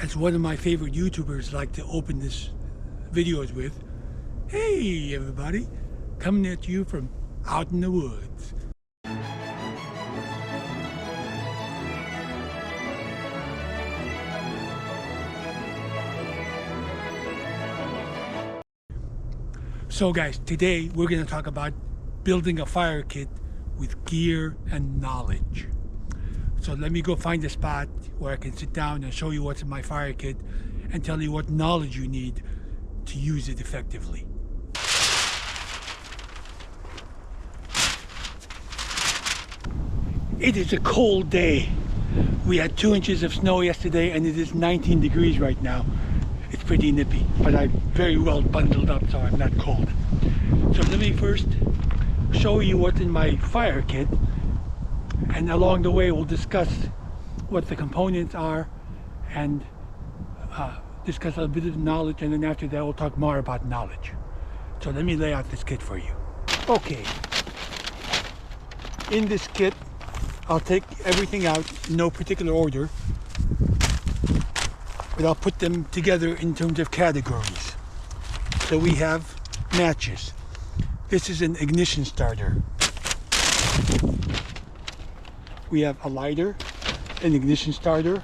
as one of my favorite YouTubers like to open this videos with. Hey everybody, coming at you from out in the woods. So guys, today we're going to talk about building a fire kit with gear and knowledge. So let me go find a spot where I can sit down and show you what's in my fire kit and tell you what knowledge you need to use it effectively. It is a cold day. We had 2 inches of snow yesterday and it is 19 degrees right now. It's pretty nippy, but I'm very well bundled up so I'm not cold. So let me first show you what's in my fire kit, and along the way we'll discuss what the components are and discuss a bit of knowledge, and then after that we'll talk more about knowledge. So let me lay out this kit for you. Okay, in this kit I'll take everything out in no particular order, but I'll put them together in terms of categories. So we have matches. This is an ignition starter. We have a lighter, an ignition starter,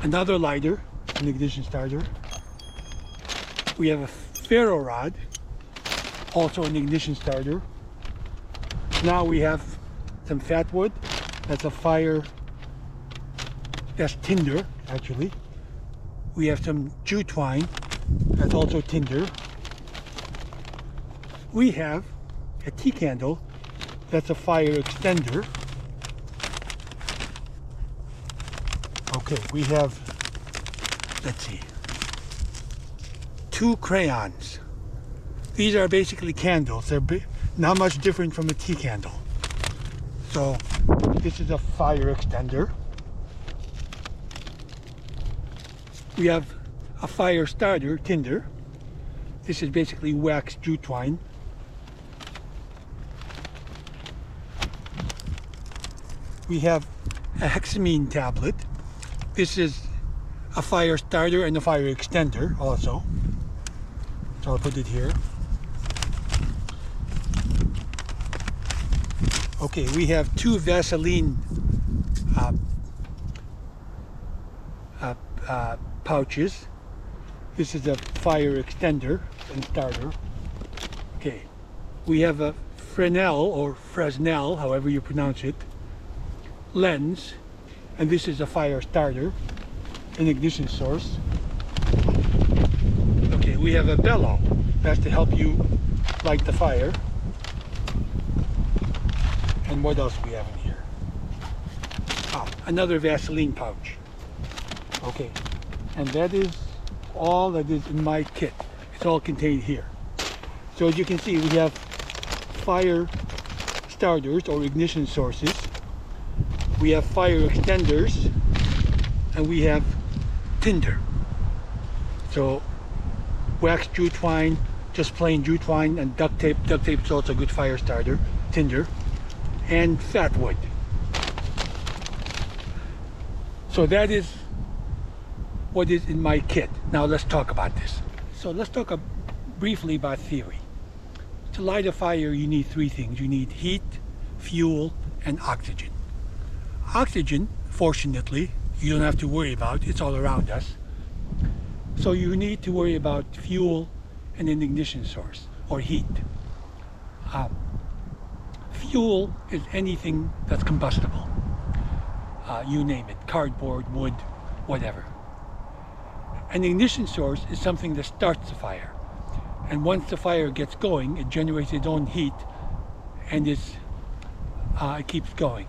another lighter, an ignition starter. We have a ferro rod, also an ignition starter. Now we have some fat wood. That's a fire, that's tinder actually. We have some jute twine, that's also tinder. We have a tea candle, that's a fire extender. Okay, we have, let's see, 2 crayons. These are basically candles. They're not much different from a tea candle. So this is a fire extender. We have a fire starter, tinder. This is basically wax jute twine. We have a hexamine tablet. This is a fire starter and a fire extender also. So I'll put it here. Okay, we have 2 Vaseline pouches. This is a fire extender and starter. Okay, we have a Fresnel or Fresnel, however you pronounce it, lens, and this is a fire starter, an ignition source. Okay, we have a bellow. That's to help you light the fire. And what else we have in here? Another Vaseline pouch. Okay, and that is all that is in my kit. It's all contained here. So as you can see, we have fire starters or ignition sources. We have fire extenders, and we have tinder. So wax jute twine, just plain jute twine, and duct tape. Duct tape is also a good fire starter. Tinder. And fat wood. So that is what is in my kit. Now let's talk about this. So let's talk briefly about theory. To light a fire you need 3 things. You need heat, fuel, and oxygen. Oxygen, fortunately, you don't have to worry about. It's all around us. So you need to worry about fuel and an ignition source, or heat. Fuel is anything that's combustible. You name it, cardboard, wood, whatever. An ignition source is something that starts the fire. And once the fire gets going, it generates its own heat and it keeps going.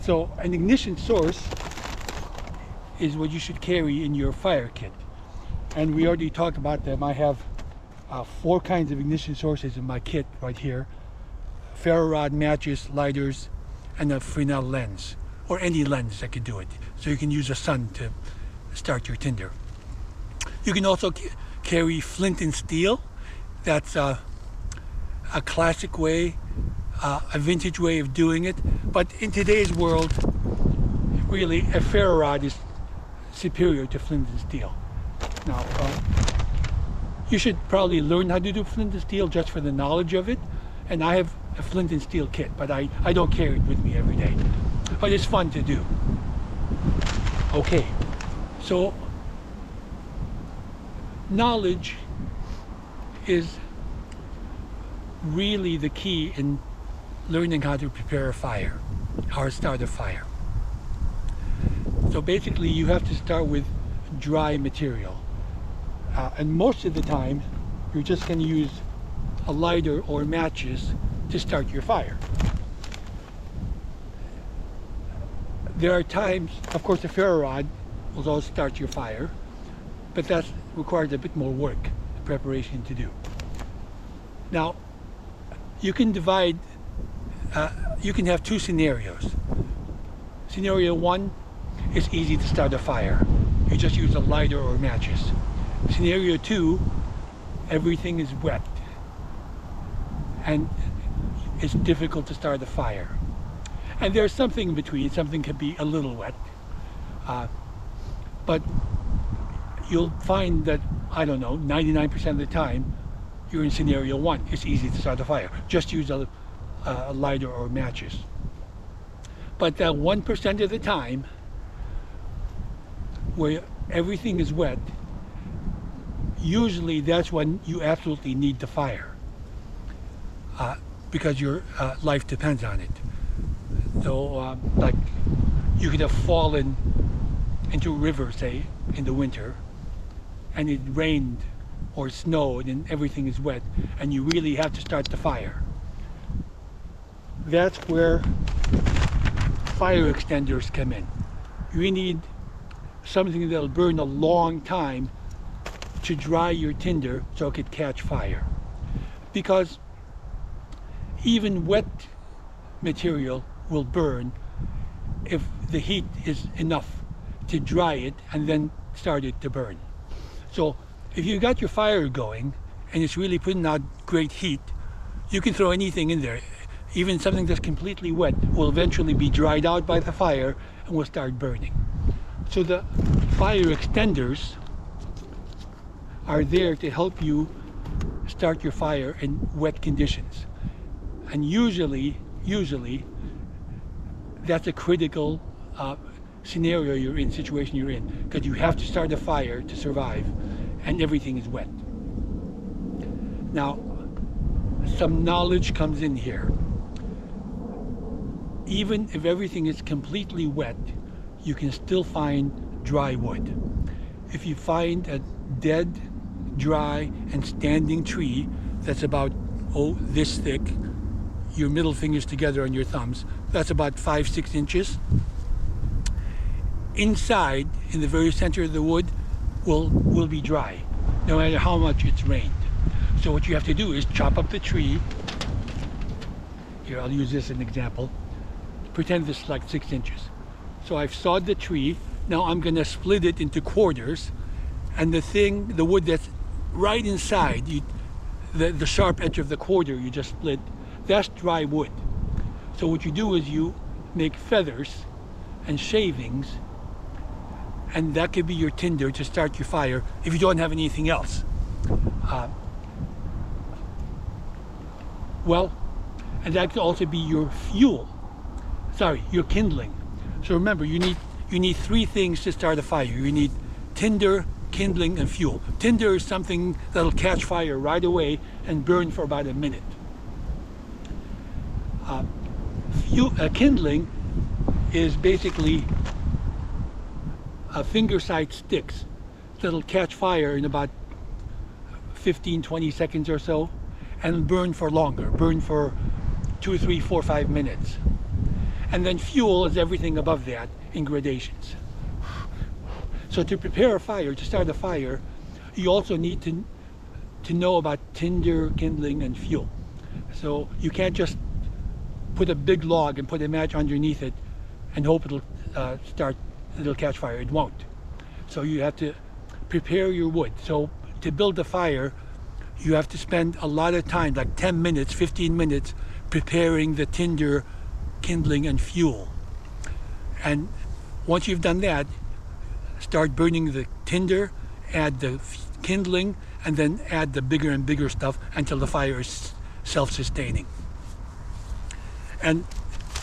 So an ignition source is what you should carry in your fire kit. And we already talked about them. I have 4 kinds of ignition sources in my kit right here. Ferro rod, matches, lighters, and a Fresnel lens, or any lens that can do it. So you can use a sun to start your tinder. You can also carry flint and steel. That's a classic way, a vintage way of doing it. But in today's world, really, a ferro rod is superior to flint and steel. Now, you should probably learn how to do flint and steel just for the knowledge of it. And I have a flint and steel kit, but I don't carry it with me every day. But it's fun to do. Okay, so knowledge is really the key in learning how to prepare a fire, how to start a fire. So basically you have to start with dry material. And most of the time you're just going to use a lighter or matches to start your fire. There are times, of course, a ferro rod will also start your fire, but that requires a bit more work, preparation to do. Now, you can divide, you can have two scenarios. Scenario one is easy to start a fire. You just use a lighter or matches. Scenario two, everything is wet and it's difficult to start a fire. And there's something in between. Something can be a little wet, but you'll find that, I don't know, 99% of the time you're in scenario one. It's easy to start a fire. Just use a lighter or matches. But that 1% of the time where everything is wet, usually that's when you absolutely need the fire, because your life depends on it. So like you could have fallen into a river, say, in the winter, and it rained or snowed and everything is wet, and you really have to start the fire. That's where fire extenders come in. You need something that'll burn a long time to dry your tinder so it could catch fire. Because even wet material will burn if the heat is enough to dry it and then start it to burn. So if you got your fire going and it's really putting out great heat, you can throw anything in there. Even something that's completely wet will eventually be dried out by the fire and will start burning. So the fire extenders are there to help you start your fire in wet conditions. And usually that's a critical scenario you're in, situation you're in, because you have to start a fire to survive and everything is wet. Now, some knowledge comes in here. Even if everything is completely wet, you can still find dry wood. If you find a dead, dry, and standing tree that's about, this thick, your middle fingers together on your thumbs, that's about 5-6 inches. Inside, in the very center of the wood, will be dry, no matter how much it's rained. So what you have to do is chop up the tree. Here, I'll use this as an example. Pretend this is like 6 inches. So I've sawed the tree. Now I'm going to split it into quarters, and the wood that's right inside, the sharp edge of the quarter you just split, that's dry wood. So what you do is you make feathers and shavings, and that could be your tinder to start your fire if you don't have anything else. And that could also be your fuel. Your kindling. So remember, you need 3 things to start a fire. You need tinder, kindling, and fuel. Tinder is something that'll catch fire right away and burn for about a minute. Kindling is basically finger-sized sticks that'll catch fire in about 15-20 seconds or so and burn for longer, burn for 2, 3, 4, 5 minutes. And then fuel is everything above that in gradations. So to prepare a fire, to start a fire, you also need to know about tinder, kindling, and fuel. So you can't just put a big log and put a match underneath it and hope it'll catch fire. It won't. So you have to prepare your wood. So to build a fire, you have to spend a lot of time, like 10 minutes, 15 minutes, preparing the tinder, kindling, and fuel. And once you've done that, start burning the tinder, add the kindling, and then add the bigger and bigger stuff until the fire is self-sustaining. And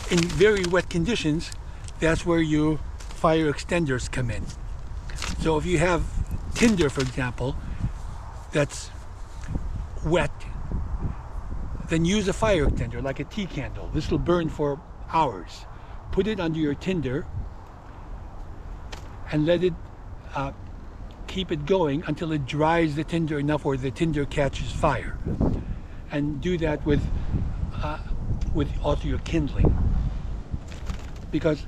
in very wet conditions, that's where your fire extenders come in. So if you have tinder, for example, that's wet, then use a fire extender like a tea candle. This will burn for hours. Put it under your tinder and let it keep it going until it dries the tinder enough where the tinder catches fire. And do that with also your kindling, because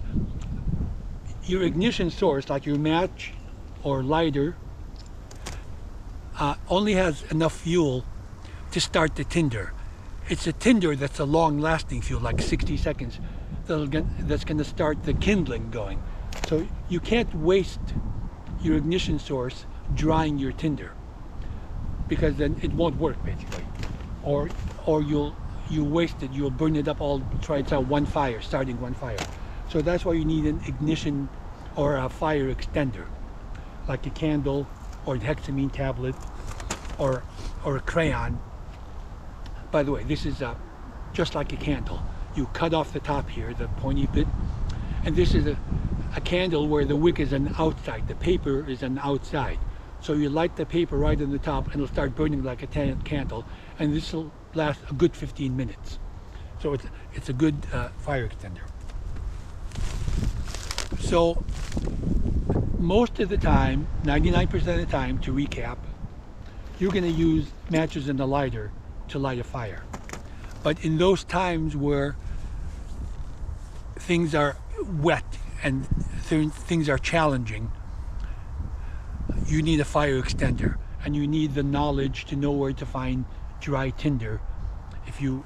your ignition source, like your match or lighter, only has enough fuel to start the tinder. It's a tinder that's a long-lasting fuel, like 60 seconds, that's going to start the kindling going. So you can't waste your ignition source drying your tinder, because then it won't work basically, or you waste it, you'll burn it up all. Try it out, starting one fire. So that's why you need an ignition or a fire extender, like a candle or a hexamine tablet or a crayon. By the way, this is just like a candle. You cut off the top here, the pointy bit, and this is a candle where the wick is on the outside, the paper is on the outside. So you light the paper right on the top and it'll start burning like a candle, and this will last a good 15 minutes. So it's a good fire extender. So most of the time, 99% of the time, to recap, you're going to use matches and a lighter to light a fire. But in those times where things are wet and things are challenging, you need a fire extender, and you need the knowledge to know where to find dry tinder if you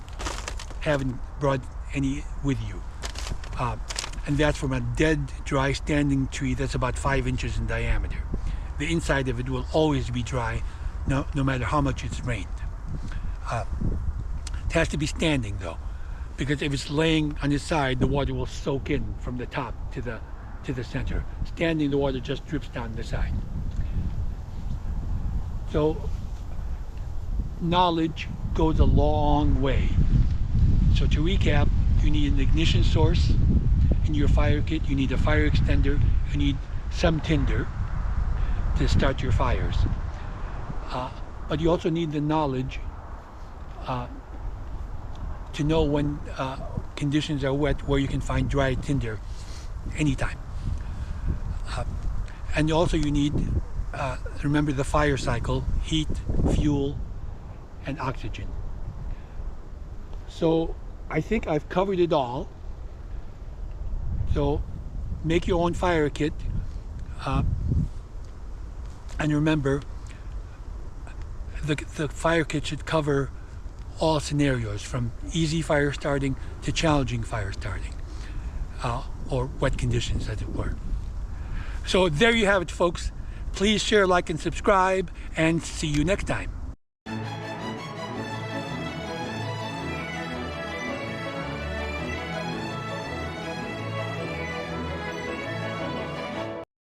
haven't brought any with you. And that's from a dead, dry, standing tree that's about 5 inches in diameter. The inside of it will always be dry, no matter how much it's rained. It has to be standing though, because if it's laying on its side, the water will soak in from the top to the center. Standing, the water just drips down the side. So knowledge goes a long way. So to recap, you need an ignition source in your fire kit, you need a fire extender, you need some tinder to start your fires. But you also need the knowledge to know when conditions are wet, where you can find dry tinder anytime. And also you need, remember the fire cycle: heat, fuel, and oxygen. So I think I've covered it all. So make your own fire kit, and remember, the fire kit should cover all scenarios, from easy fire starting to challenging fire starting, or wet conditions, as it were. So there you have it, folks. Please share, like, and subscribe, and see you next time.